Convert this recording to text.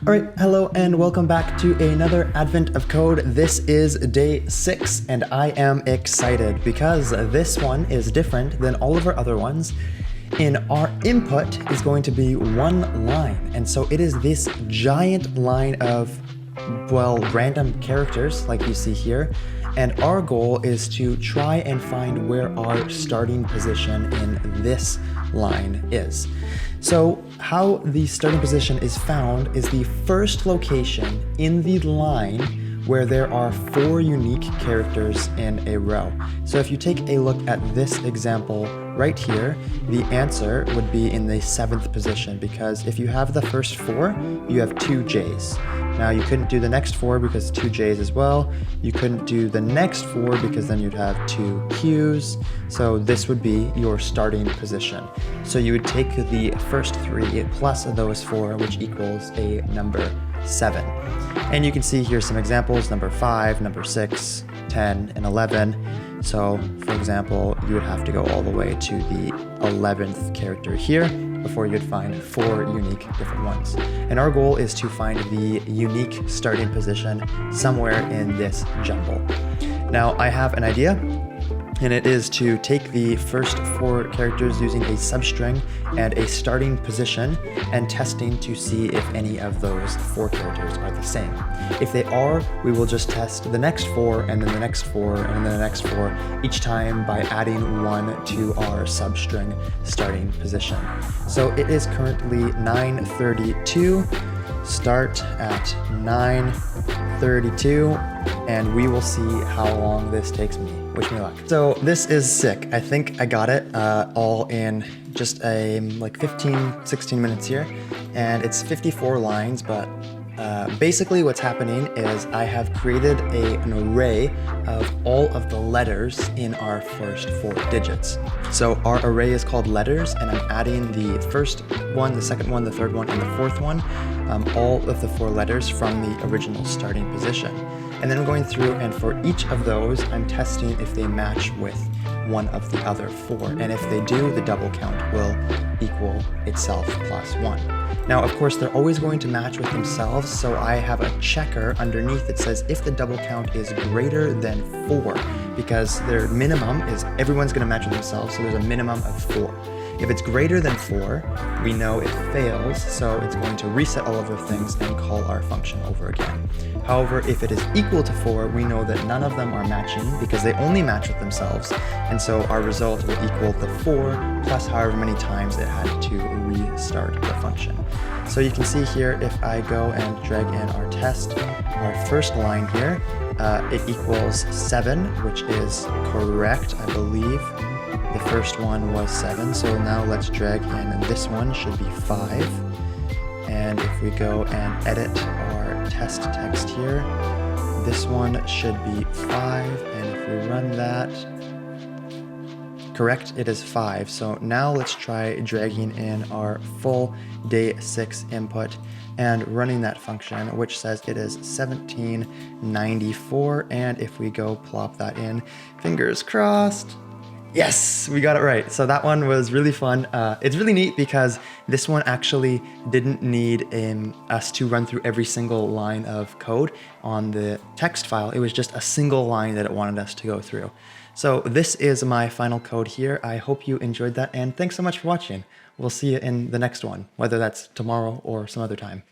All right, hello and welcome back to another Advent of Code. This is day 6 and I am excited because this one is different than all of our other ones. In our input is going to be one line, and so it is this giant line of, well, random characters like you see here. And our goal is to try and find where our starting position in this line is. So how the starting position is found is the first location in the line where there are 4 unique characters in a row. So if you take a look at this example right here, the answer would be in the 7th position, because if you have the first 4, you have 2 J's. Now you couldn't do the next 4 because 2 J's as well. You couldn't do the next 4 because then you'd have 2 Q's. So this would be your starting position. So you would take the first 3 plus those 4, which equals a number 7. And you can see here some examples: number 5, number 6, 10, and 11. So for example, you would have to go all the way to the 11th character here before you'd find 4 unique different ones. And our goal is to find the unique starting position somewhere in this jumble. Now I have an idea, and it is to take the first 4 characters using a substring and a starting position and testing to see if any of those 4 characters are the same. If they are, we will just test the next 4 and then the next 4 and then the next 4 each time by adding 1 to our substring starting position. So it is currently 9:32. Start at 9:32 and we will see how long this takes me. Wish me luck. So this is sick. I think I got it all in just like 15-16 minutes here, and it's 54 lines, but basically what's happening is I have created an array of all of the letters in our first 4 digits. So our array is called letters, and I'm adding the first one, the second one, the third one, and the fourth one, all of the 4 letters from the original starting position. And then I'm going through, and for each of those, I'm testing if they match with one of the other 4. And if they do, the double count will equal itself plus 1. Now, of course, they're always going to match with themselves, so I have a checker underneath that says if the double count is greater than 4, because their minimum is everyone's going to match with themselves, so there's a minimum of 4. If it's greater than 4, we know it fails, so it's going to reset all of our things and call our function over again. However, if it is equal to 4, we know that none of them are matching because they only match with themselves, and so our result will equal the 4 plus however many times it had to restart the function. So you can see here, if I go and drag in our test, our first line here, it equals 7, which is correct, I believe. The first one was 7, so now let's drag in, and this one should be 5. And if we go and edit our test text here, this one should be 5, and if we run that, correct, it is 5. So now let's try dragging in our full day 6 input and running that function, which says it is 1794, and if we go plop that in, fingers crossed, yes, we got it right. So that one was really fun. It's really neat because this one actually didn't need us to run through every single line of code on the text file. It was just a single line that it wanted us to go through. So this is my final code here. I hope you enjoyed that, and thanks so much for watching. We'll see you in the next one, whether that's tomorrow or some other time.